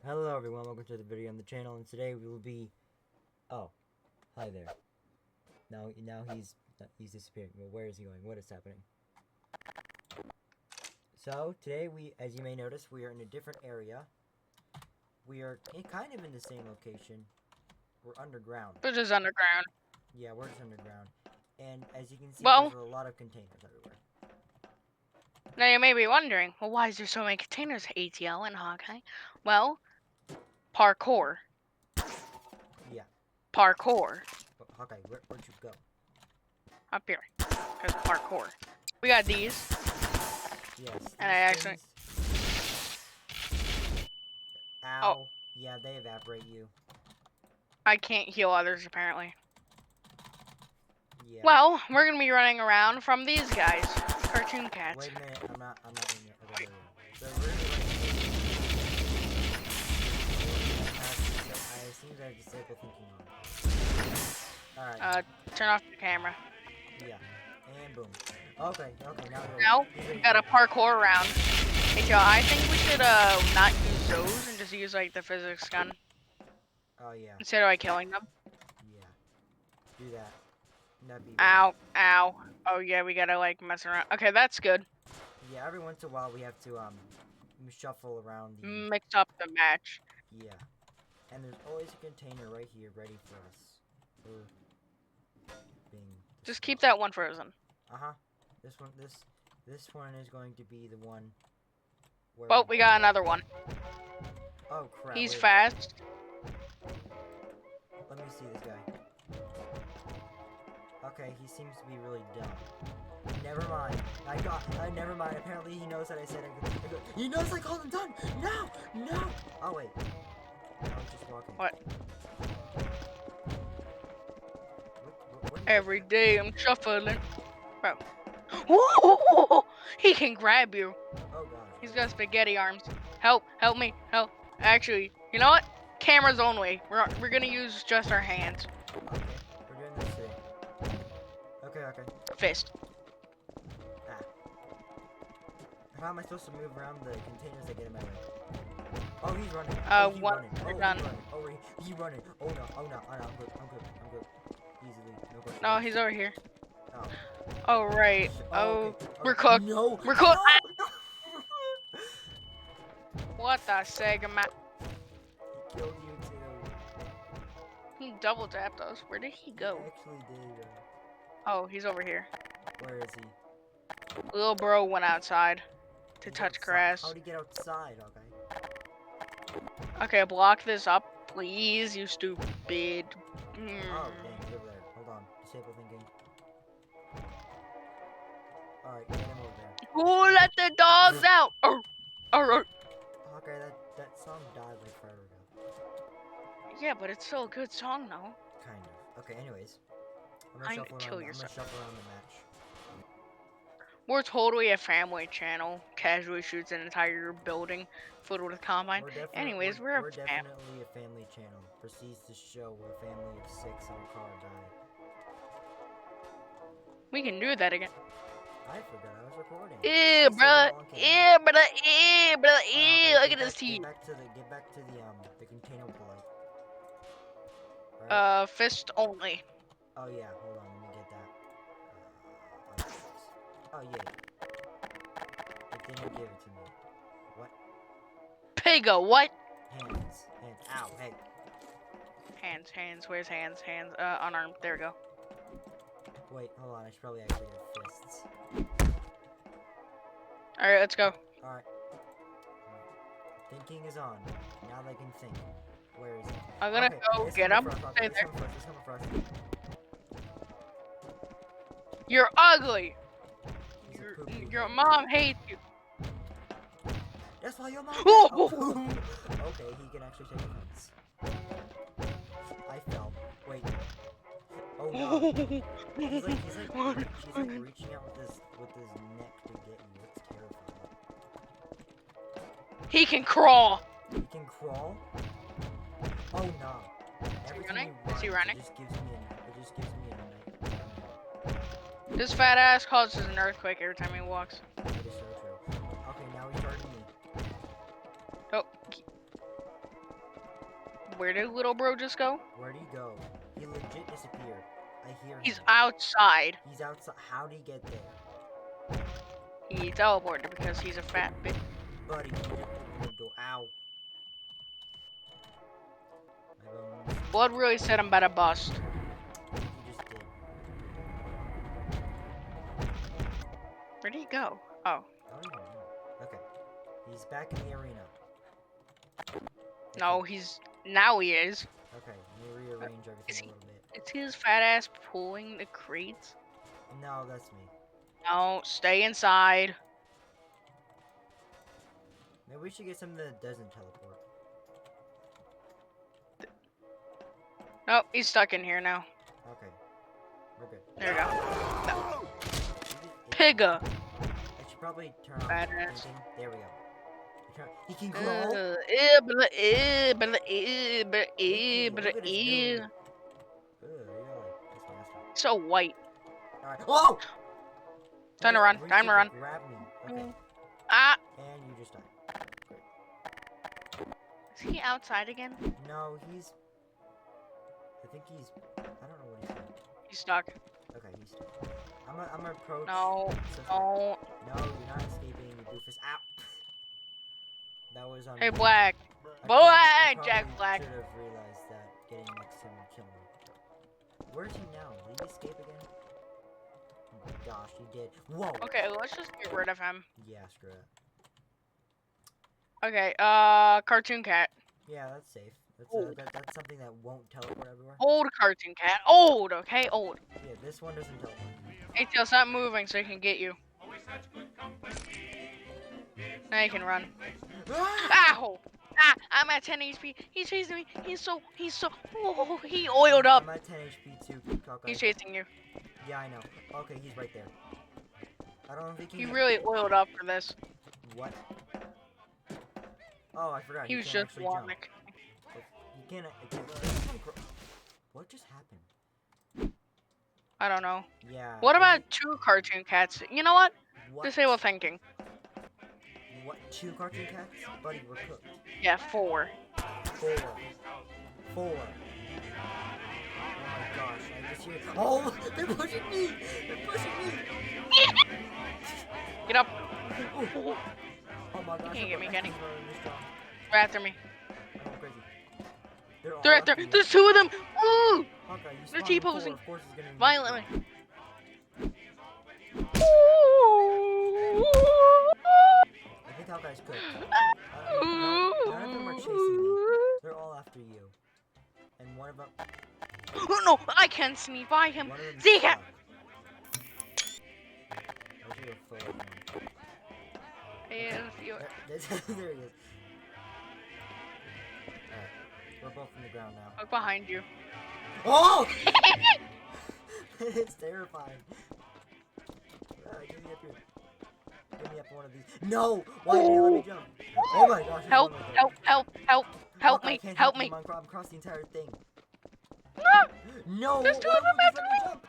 Hello everyone, welcome to the video on the channel, and today we will be... Oh, hi there. Now he's disappearing. Well, where is he going? What is happening? So, today as you may notice, we are in a different area. We are kind of in the same location. We're underground. We're just underground. Yeah, we're just underground. And as you can see, Well, there's a lot of containers everywhere. now you may be wondering, well, why is there so many containers, ATL and Hawkeye? Well, parkour. Yeah. Parkour. But Hawkeye, where'd you go? Up here. Because parkour. We got these. Yes. And I actually... Ow. Oh. Yeah, they evaporate you. I can't heal others, apparently. Yeah. Well, we're going to be running around from these guys. Cartoon cats. Wait a minute, I'm not in yet. Okay, so we're gonna I seem to have disabled thinking on. Alright. Turn off the camera. Yeah. And boom. Okay, Now, we got a parkour round. ATL, I think we should not use those and just use like the physics gun. Oh yeah. Instead of like killing them. Yeah. Do that. That'd be Ow, ow. Oh yeah, we gotta like mess around. Okay, that's good. Yeah, every once in a while we have to shuffle around the Mix up the match. Yeah. And there's always a container right here ready for us. For being Just keep that one frozen. Uh-huh. This one is going to be the one where Oh, we got another one. Oh crap. He's fast. Let me see this guy. Okay, he seems to be really dumb. Never mind. Never mind. Apparently he knows that I said he knows I called him done! No! No! Oh wait. I was just walking. What? What Every day I'm shuffling. Bro. Whoa! He can grab you. Oh gosh. He's got spaghetti arms. Help me, help. Actually, you know what? Cameras only. We're gonna use just our hands. Okay, we're doing this today. Okay. Fist. Ah. How am I supposed to move around the containers that get in my way? Oh, he's running. He's one. running. We're He's done. running. He's running. Oh no. I'm good. Easily. No question. No, he's over here. Oh. Oh right. Okay. We're cooked. No. We're cooked. No. What the Sega man? He killed you too. He double tapped us. Where did he go? He actually did. Oh, he's over here. Where is he? Little bro went outside to touch grass. How'd he get outside? Okay. Okay, block this up, please, you stupid. Oh, dang, he's over there. Hold on. Disable thinking. Alright, get him over there. Who let the dogs out? Okay, that song died like forever ago. Yeah, but it's still a good song, though. Kind of. Okay, anyways. I'm I'm gonna gonna kill I'm yourself. gonna shuffle around the match. We're totally a family channel. Casually shoots an entire building filled with Combine. Anyways, we're definitely a family channel. Proceeds to show where a family of 6 in a car died. We can do that again. I forgot I was recording. Ew, brother. Ew, brother. Ew, brother. Ew, look at his teeth. Get back to the container with the light. Right? Fist only. Oh yeah, hold on, let me get that. Oh yeah. It didn't give it to me. What? Pigo, what? Hands. Ow, hey. Hands. Where's hands? Unarmed. There we go. Wait, hold on. I should probably actually get fists. Alright, let's go. Alright. Thinking is on. Now they can think. Where is it? I'm gonna go get him. Stay there. This coming first. You're ugly. Your He's mom hates you. That's why your mom. Oh! Okay, he can actually take offense. I fell. Wait. Oh no. She's like reaching out with his neck to get you. It's terrifying. He can crawl. He can crawl? Oh no. Is he running? Is he running? It just gives me a night. This fat ass causes an earthquake every time he walks. That is so true. Okay, now he's hurting me. Oh. where did little bro just go? Where'd he go? He legit disappeared. I hear him. He's outside. He's outside. How'd he get there? He teleported because he's a fat bitch. Buddy, you just opened the door. Ow. My bones. Blood really said I'm about to bust. You just did. Where'd he go? Oh. I don't even know. Okay. He's back in the arena. No, now he is. Okay, let me rearrange everything a little bit. Is his fat ass pulling the crates? No, that's me. No, stay inside. Maybe we should get something that doesn't teleport. No, he's stuck in here now. Okay. We're good. There you go. No. Pigga. I should probably turn on Badass. everything. There we go. He can crawl. Look at his nose. That's nasty. So white. Alright. Whoa! Time to run. Reach Time to in run. Grab me. Okay. Ah! And you just died. Great. Is he outside again? No, he's... I think he's... I don't know what he's doing. He's stuck. Okay, he's stuck. I'm gonna approach... No. No, you're not escaping, you doofus. Ow! That was on Hey, me. Black. I Black! Jack probably Black. should have realized that getting next to him would kill me. Where's he now? Did he escape again? Oh my gosh, he did. Whoa! Okay, let's just get rid of him. Yeah, screw it. Okay, Cartoon Cat. Yeah, that's safe. That's, Old. that's something that won't teleport everywhere. Old Cartoon Cat. Old, okay? Old. Yeah, this one doesn't teleport. Hey, Tail, stop moving so he can get you. Now you can run. Ow! Ah, I'm at 10 HP. He's chasing me. Oh, he oiled up. I'm at 10 HP too, Cockeye. He's chasing you. Yeah, I know. Okay, he's right there. I don't think He really oiled up for this. What? Oh, I forgot. He was can't just actually jump. walking. You can't. What just happened? I don't know. Yeah. What is about it- 2 Cartoon Cats? You know what? what? Disable thinking. What? 2 cartoon cats? Buddy, we're cooked. Yeah, 4. 4. 4. Oh my gosh, I just hear. Oh, they're pushing me! They're pushing me! Get up. Oh my gosh. can't get me, I Kenny. can't run this job. They're after me. I'm going crazy. They're all They're after. me. There's 2 of them. Woo! Hawkeye, you They're spawned T-posing. before, of course it's gonna be Violently. I think Hawkeye's cooked. None of them are chasing me. They're all after you. And one of them. Oh no! I can sneak by him. One of them. Zika! I should have followed him. If you- There he is. Alright. We're both in the ground now. Look behind you. Oh! It's terrifying. Get me up here. Get me up one of these. No! Why did you let me jump? Oh my gosh. there's Help! one right there. Help! Help! Help! Help Hawkeye, I me! can't Help you, me! I'm across the entire thing. No! No! There's 2 why of them would you after let me! jump?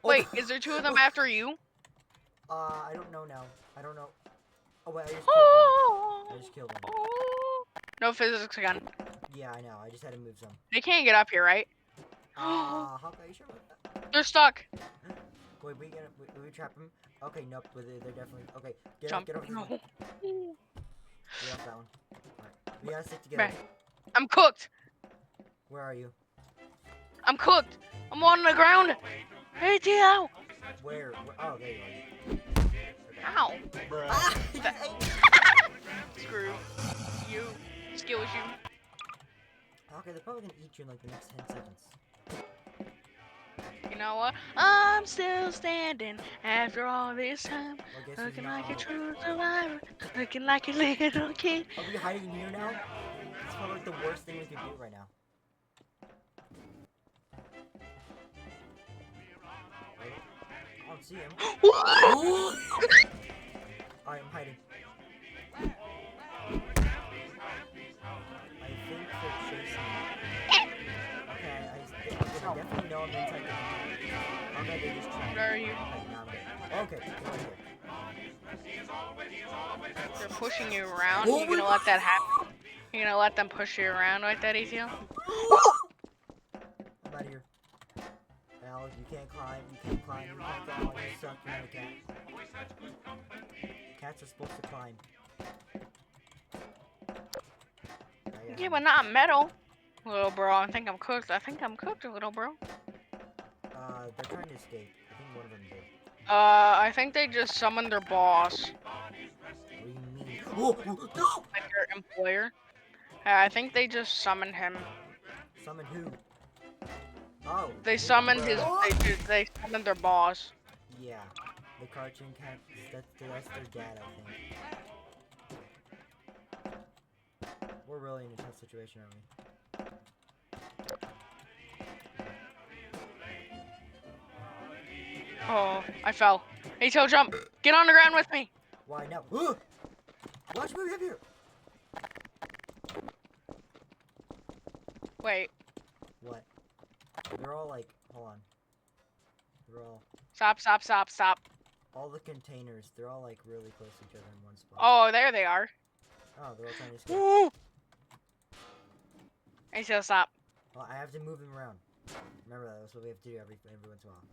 Oh. Wait, is there 2 of them after you? I don't know now. I don't know. Oh wait, I just killed him. I just killed him. No physics again. Yeah, I know. I just had to move some. They can't get up here, right? Hawkeye, you sure about that? They're stuck. Wait, we trap him? Okay, nope, but they're definitely... Okay, get Jump. over this No. one. Get off that one. Alright, we gotta stick together. Right. I'm cooked. Where are you? I'm cooked. I'm on the ground. Hey, Tio. Where? Oh, there you are. Ow. Ah! Screw you. Skill issue. Okay, they're probably gonna eat you in like the next 10 seconds. You know what? I'm still standing after all this time. Well, I guess he's Looking not like a out. true survivor. Looking like a little kid. Are we hiding here now? It's probably like the worst thing we could do right now. Wait, I don't see him. Alright, I'm hiding. I think they're chasing me. Okay, I definitely know I'm inside the camp. Okay, they just trapped me. Where are you? Okay, now I'm dead. Okay, go right here. They're pushing you around. You gonna let that happen? You gonna let them push you around like that, ATL? I'm out of here. Al, you can't climb. You can't climb. You can't climb. You suck. You're not a cat. Cats are supposed to climb. Yeah, but not metal. Little bro, I think I'm cooked. I think I'm cooked, little bro. They're trying to escape. I think one of them did. I think they just summoned their boss. What do you mean? Oh, no! Like their employer. I think they just summoned him. Summon who? Oh. They summoned his. They summoned their boss. Yeah. The cartoon cat. That's their dad, I think. We're really in a tough situation, aren't we? Oh, I fell. Hey, Toe, jump! Get on the ground with me! Why now? Watch me up here! Wait, What? They're all like, hold on. They're all, stop, stop, stop, stop. all the containers, they're all like really close to each other in one spot. Oh, there they are. Oh, they're all trying to escape. Woo! Hey, Toe, stop. Well, I have to move them around. Remember that, that's what we have to do every once in a while.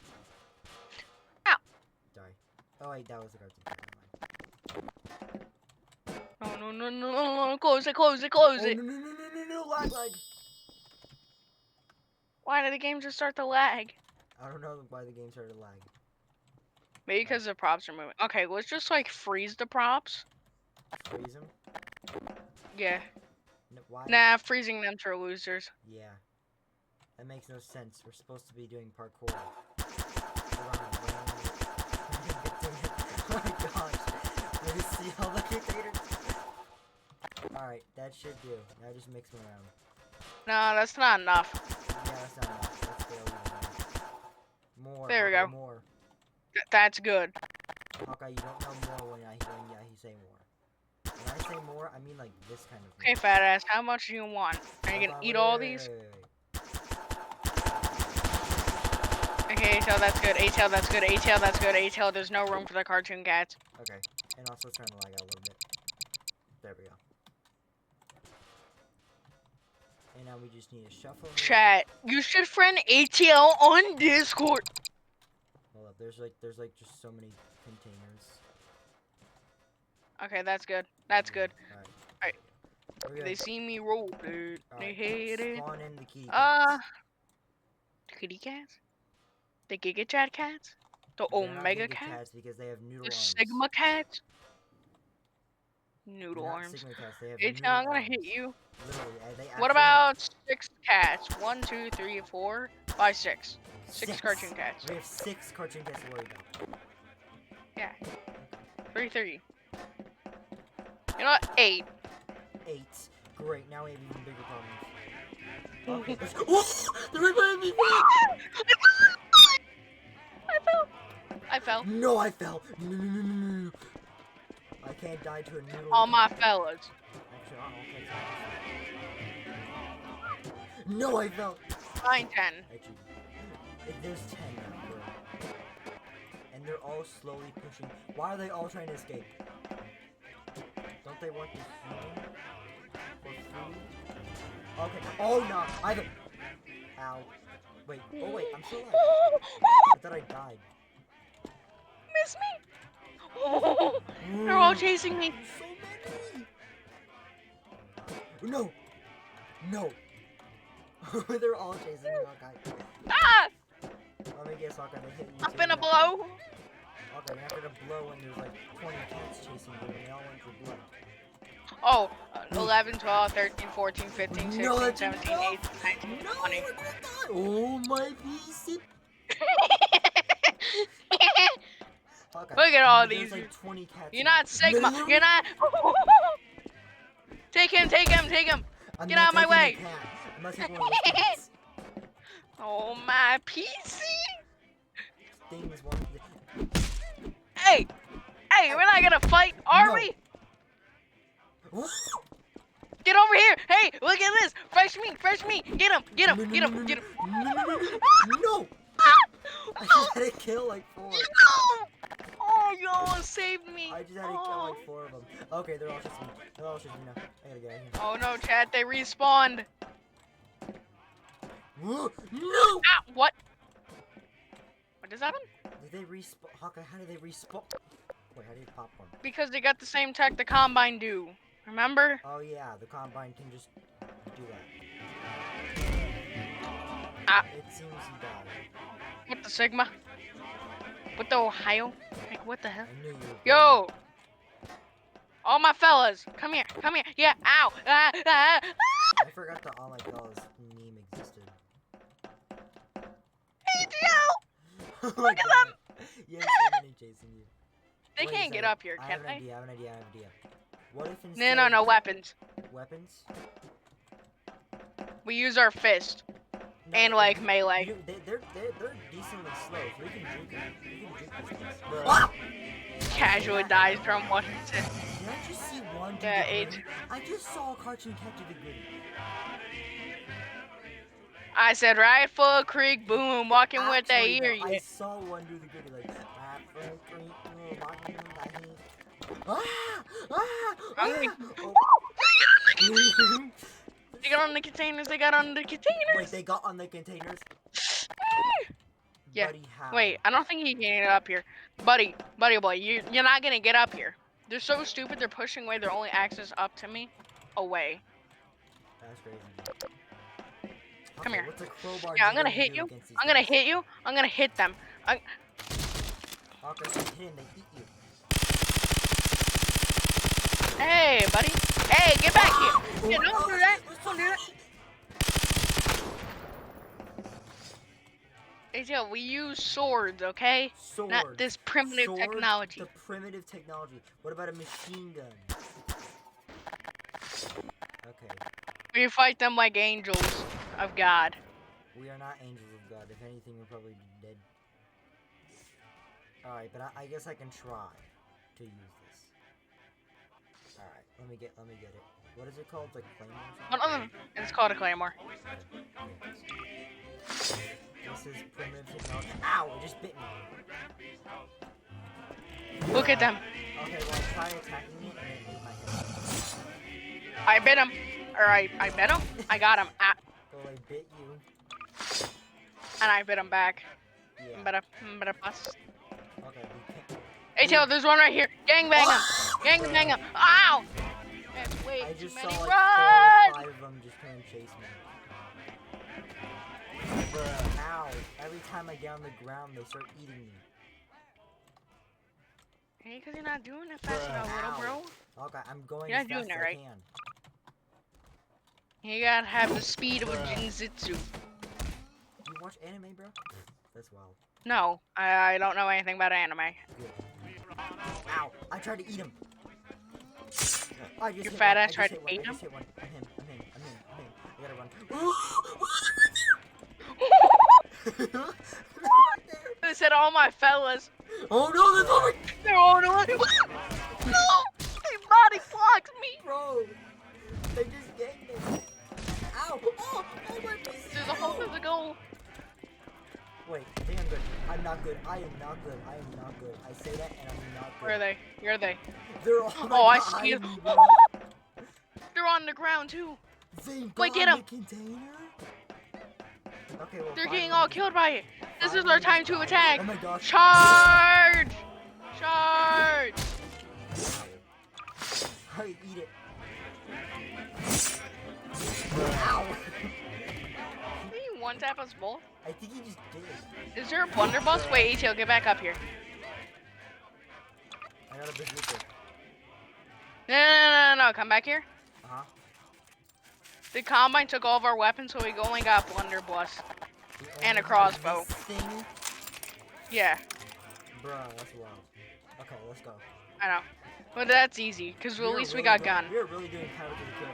Ow! Sorry. Oh wait, that was the cartoon cat. No, no, no, no, no, close it, close it, close it. No, lag. Why did the game just start to lag? I don't know why the game started to lag. Maybe because the props are moving. Okay, let's just like freeze the props. Freeze them? Yeah. No, why? Nah, freezing them are losers. Yeah. That makes no sense. We're supposed to be doing parkour. Oh my gosh. Let me see all the containers. Alright, that should do. Now just mix them around. No, that's not enough. Yeah, that's not enough. That's fairly enough. More. There we Hawkeye, go. More. That's good. Hawkeye, you don't know more when I say more. When I say more, I mean like this kind of Okay, more. fat ass, how much do you want? Are you gonna eat all these? Wait. Okay, A-tail, that's good. A-tail, that's good. A-tail, that's good. A-tail, there's no room for the cartoon cats. Okay, and also trying to lag out a little bit. There we go. And now we just need to shuffle. Chat, you should friend ATL on Discord. Hold up, there's like just so many containers. Okay, that's good. That's good. Alright. They see me roll, dude. They hate it. Spawn in the kitty cats. Kitty cats? The Giga Chat cats? The They're not Omega Giga cats? because they have noodle The arms. Sigma cats? They're Noodle not arms. Sigma cats, they have ATL, noodle I'm gonna arms. hit you. Literally, they What actually about 6 cats? 1, 2, 3, 4, 5, 6. have 6 cartoon cats. We have 6 cartoon cats to worry about. Yeah. 3, 3. You know what? 8. 8. Great, now we have even bigger problems. Okay, let's go. Whoa! They're right behind me! I fell. No, I fell! No. I can't die to a noodle. All my fellas. Actually, no, I fell! 9, 10. Actually, there's 10 now, bro. And they're all slowly pushing. Why are they all trying to escape? Don't they want this food? For food? Okay. Oh no! Ow. Wait. Oh wait. I'm still alive. I thought I died. Miss me. They're all chasing me. So many. No. They're all chasing me, Hawkeye. Ah! Let me guess, Hawkeye. They hit you. I'm too, finna yeah. blow. Okay, you're not gonna blow when there's like 20 cats chasing you and they all want your blood. Oh, 11, 12, 13, 14, 15, 16, No, that's 17, enough. 18, 19, No, 20. we're gonna die. Oh my piece. Hawkeye, Look at all there's these. like 20 cats. You're now. not Sigma. No. You're not. Take him. I'm Get not out of my taking way. the cat. I'm not taking one of those cats. Oh, my PC. Things want to... Hey, we're not gonna fight, are No. we? Get over here. Hey, look at this. Fresh meat. Get him. No! I just had to kill like 4. Oh, yo, save me. I just had to kill like 4 of them. Okay, they're all just me. They're all just me now. I gotta get out of here. Oh no, chat, they respawned. No! Ah, what? What does that mean? Did they respawn? Hawkeye, how did they respawn? Wait, how do you popcorn? Because they got the same tech the Combine do. Remember? Oh yeah, the Combine can just do that. Ah. It seems he died. What the Sigma? What the Ohio? Like, what the hell? I knew you were Yo! All my fellas, come here, come here. Yeah, ow! Ah, ah, ah. I forgot that All My Fellas meme existed. Hey, Dio! Oh my Look at God. You have so many chasing you. They Wait a can't get second. up here, I can have an they? idea, I have an idea, I have an idea. What if No, instead no, no, of weapons. weapons? We use our fist. No, And, no, like, you- melee. they're decently slow, so we can juke them. We can juke these things. Ah! Casual dies from Washington. Did I just see one do Yeah, the it- goodie? I just saw a cartoon cat do the goodie. I said Rifle Creek, boom, walking with that Actually, ear. though, I Yeah. saw one do the goodie, like, Apple Creek, walking with my hand. Ah! Ah! I'm gonna- Ah! Oh. They got on the containers, they got on the containers. Wait, they got on the containers? Yeah. Buddy, how? Wait, I don't think he can get up here. Buddy boy, you're not gonna get up here. They're so stupid, they're pushing away their only access up to me. Away. That's crazy. Come Okay, here. what's a crowbar Yeah, I'm do gonna hit do you. against these I'm gonna guys? hit you. I'm gonna hit them. Okay, so you hit and they eat you. Hey, buddy. Hey, get back here. Yeah, don't do that. Don't do that. ATL, we use swords, okay? Sword. Not this primitive Sword, technology. The primitive technology. What about a machine gun? Okay. We fight them like angels of God. We are not angels of God. If anything, we're probably dead. Alright, but I guess I can try to use this. Alright, let me get it. What is it called? Like claymore or something? It's called a claymore. This is primitive technology. Ow! It just bit me. Look at them. Okay, well, try attacking me and it ate my head. I bit him. Or I bit him. I got him. Ah, Well, I bit you. and I bit him back. Yeah. Better bust. Okay, we can't. Hey, Tail, there's one right here. Gang bang him. Gang bang him. Ow! That's way I too just saw many. like Run! 4 or 5 of them just come and chase me. Bruh, ow. Every time I get on the ground, they start eating me. Hey, because you're not doing it fast Bruh, enough, little ow. bro. Okay, I'm going You're as not doing fast it as I right. can. You gotta have the speed of a Bruh. Jinzitsu. You watch anime, bro? That's wild. No, I don't know anything about anime. Good. Ow! I tried to eat him. I just Your hit fat one. ass I tried just hit to one. eat I just him? hit one. I'm him. I gotta run. I said all my fellas. Oh no, there's over. They're all no! They body blocked me. Bro, they just ganked me. Ow! Oh, my pieces. There's a whole other goal. Wait, I think I'm good. I'm not good. I am not good. I am not good. I say that and I'm not good. Where are they? Where are they? They're all Oh, I behind see it. me, bro. They're on the ground too. They Wait, got get the 'em. Container? Okay, well, They're finally getting all we- killed by it. This is finally our we time to got it. attack. Oh my gosh. Charge! Charge! How do you eat it? Ow! Did you one tap us both? I think he just did. Is there a blunderbuss? Wait, ATL, get back up here. I got a bazooka. No, come back here. Uh-huh. The Combine took all of our weapons, so we only got blunderbuss. We And a only have crossbow. this thing? Yeah, Bruh, that's wild. Okay, let's go. I know. But that's ezy, because at least we got gun. We are really doing power to the kill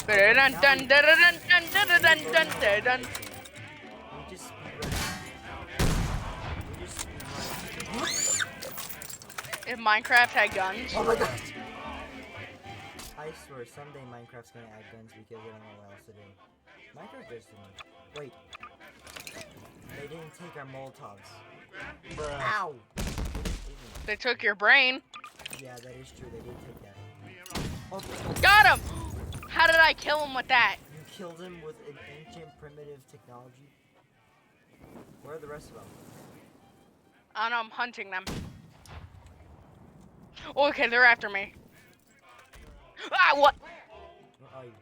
here. Dun dun dun dun dun dun dun dun dun dun. We just speedrun. We just speedrun. If Minecraft had guns, Oh my gosh! I swear, someday Minecraft's gonna add guns because they don't know what else to do. Minecraft does too much. Wait. They didn't take our Molotovs. Ow! They took your brain. Yeah, that is true. They did take that. Oh, Got him! How did I kill him with that? you killed him with an ancient primitive technology. Where are the rest of them? I know, I'm hunting them. Okay, they're after me. Ah, what? Where are you?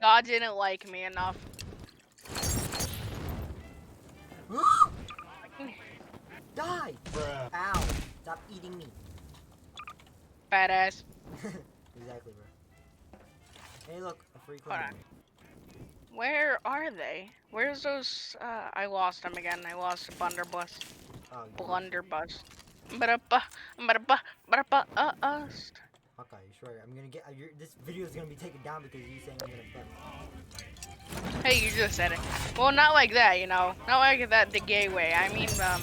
God didn't like me enough. Die! Ow! Stop eating me. Badass. Exactly, bro. Hey, look, a free Hold clone. on. Where are they? Where's those? I lost them again. I lost a blunderbuss. Oh, Blunderbuss. Ba-da-ba-ba-ba-ba-ba-ust. Okay, sure. I'm gonna get. This video is gonna be taken down because you saying I'm gonna fuck. Hey, you just said it. Well, not like that, you know. Not like that the gay way. I mean, I'm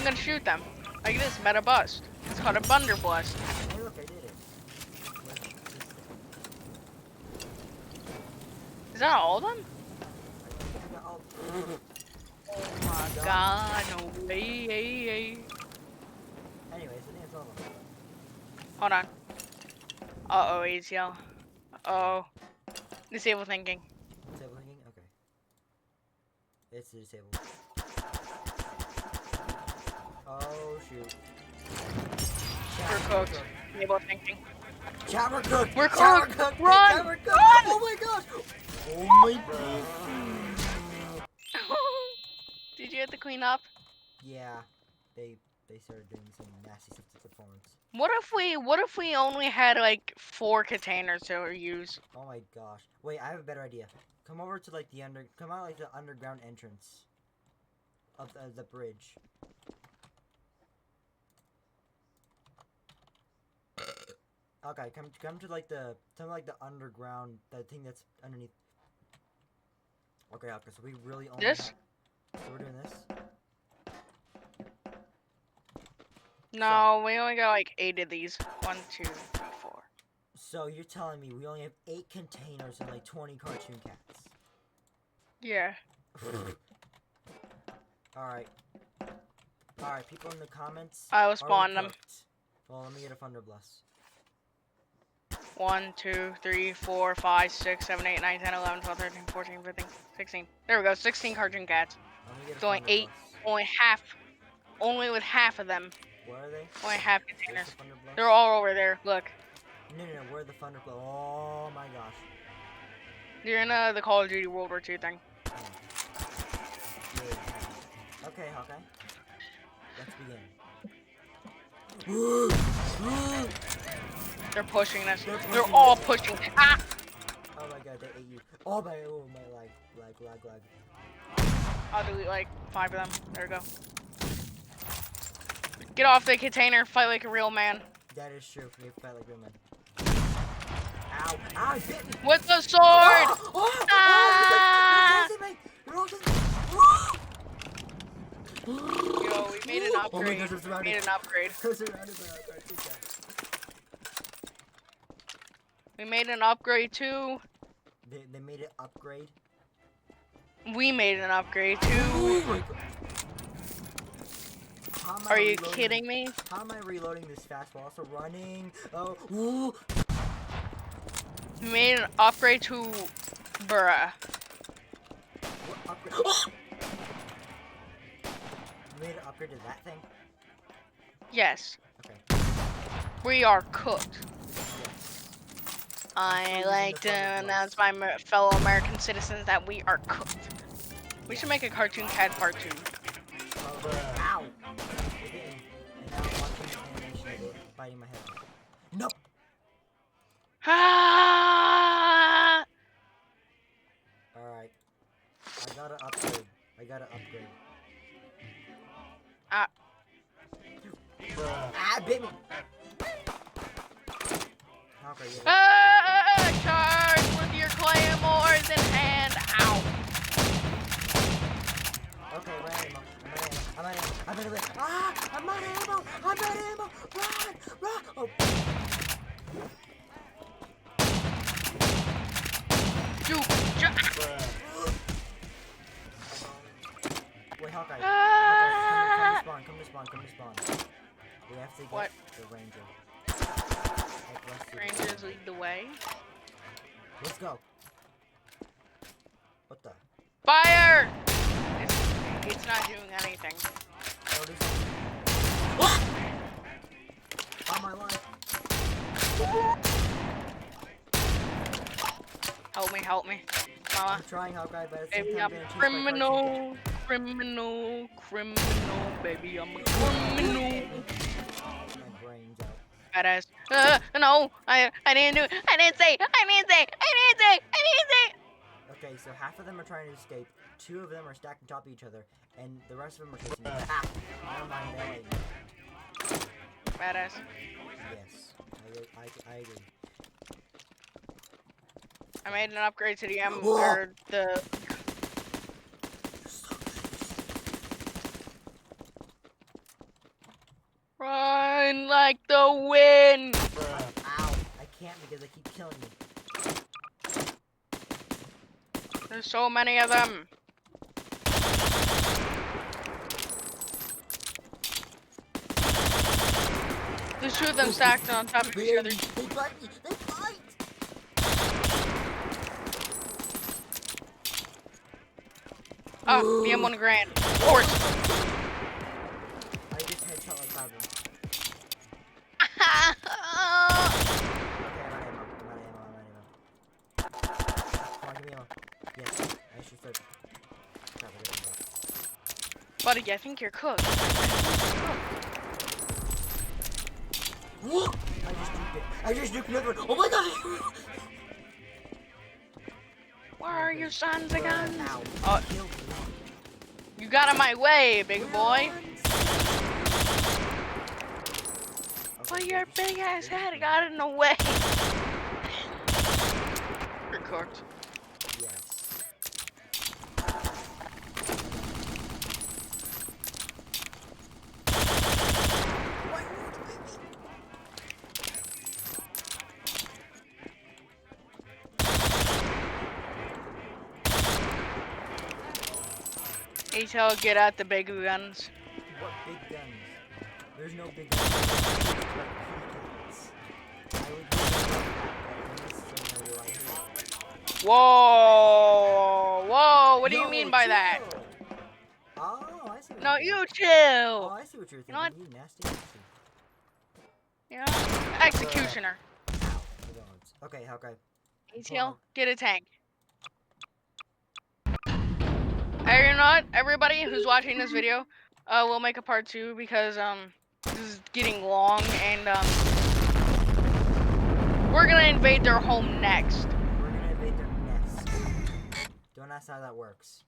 gonna shoot them. Like this, meta bust. It's called a blunderbuss. Hey, look, I did it. Where's this thing? Is that all of them? I got all. Oh my god, no way. Anyways, I think it's all of them. Hold on. Uh-oh, ACL. Uh-oh. Disable thinking. Disable thinking? Okay. It's disabled. Oh, shoot. We're cooked. Disable thinking. Chat, we're cooked! We're Chat, cooked! cooked! Run! Chat, we're cooked! Run! Oh my gosh! Oh my god! Did you have to clean up? Yeah, they started doing some nasty stuff to performance. What if we only had like 4 containers to use? Oh my gosh. Wait, I have a better idea. Come over to like come out like the underground entrance of the bridge. Okay, come to like the underground, that thing that's underneath. Okay, so we really only This? so we're doing this. No, we only got like 8 of these. 1, 2, 3, 4. So you're telling me we only have 8 containers and like 20 cartoon cats? Yeah. Alright. Alright, people in the comments. I will are we spawn them. cooked? Well, let me get a Thunderblast. 1, 2, 3, 4, 5, 6, 7, 8, 9, 10, 11, 12, 13, 14, 15, 16. There we go, 16 cartoon cats. Let me get a It's only 8. Thunderblast. Only half. Only with half of them. Where are they? Only half Where's containers. the Thunderblast? They're all over there. Look. No, where are the Thunderblast? Oh my gosh. You're in the Call of Duty World War II thing. Okay, Hawkeye. Let's begin. They're pushing us. They're They're pushing all us. pushing. Ah! Oh my god, they ate you. Oh my lag. I'll delete like 5 of them. There we go. Get off the container. Fight like a real man. That is true. We have to fight like real men. Ow! Ow! It bit me! With the sword! Oh! Oh! Ah! You're all just- Yo, we made an Oh my upgrade. gosh, I'm We surrounded. made an upgrade. I'm surrounded by our cartoon cats. We made an upgrade too. They made it upgrade. We made an upgrade too. Oh my god. How am I Are you reloading? kidding me? How am I reloading this fast while also running? Oh, ooh. We made an upgrade to bruh. What upgrade? Oh! You made an upgrade to that thing? Yes. Okay. We are cooked. Yes. I using like the to Thunderblast. announce my fellow American citizens that we are cooked. We should make a cartoon cat part 2. Ow! It didn't. And now I'm watching the animation of it biting my head. Nope! Ah! Alright. I gotta upgrade. Ah. Ah, it bit me! Okay, yeah. Charge with your claymores in hand. Ow. Okay, run ammo. I'm out of ammo. Ah! I'm out of ammo! Run! Oh! You. Wait, Hawkeye. Ah! Come to spawn. We have to get What? the ranger. Like, let's do this. Rangers lead the way. Let's go. What the? Fire! It's not doing anything. Oh, this on my life. Help me, help me. Mama. I'm trying, Hawkeye, but at the same Baby, time I'm getting a chased by criminal. Criminal. Baby, I'm a criminal. My brain's out. Badass. No, I didn't do it. I didn't say. Okay, so half of them are trying to escape, 2 of them are stacked on top of each other, and the rest of them are chasing me. Ah, never mind, they're waiting. Badass. Yes, I agree. I made an upgrade to the or the. Run like the wind. Ow, I can't because they keep killing me. There's so many of them. There's 2 of them stacked on top of each other. They bite me, they bite! Oh, the M1 Grand. Of course. I just headshot like 5 of them. Okay, I'm out of ammo. Come on, give me ammo. Yes, I should start. Crap, I didn't know. Buddy, I think you're cooked. What? I just nuked another one. Oh my god! Where are your sons of guns? Ow. Oh, Killed me. you got in my way, big boy. But your big ass head got in the way. You're cooked. Yes. ATL, get out the big guns. What big guns? There's no big guns. I would use that, but in this scenario right here. Whoa, whoa, what do you Yo, mean by that? chill. Oh, I see what No, you're you doing. chill. Oh, I see what you're thinking. know what? You nasty. nasty. You know? Executioner. Ow, the bones. Okay, okay. ATL, get a tank. Hey, you know what? Everybody who's watching this video, we'll make a part 2 because this is getting long and we're gonna invade their home next. We're gonna invade their nest. Don't ask how that works.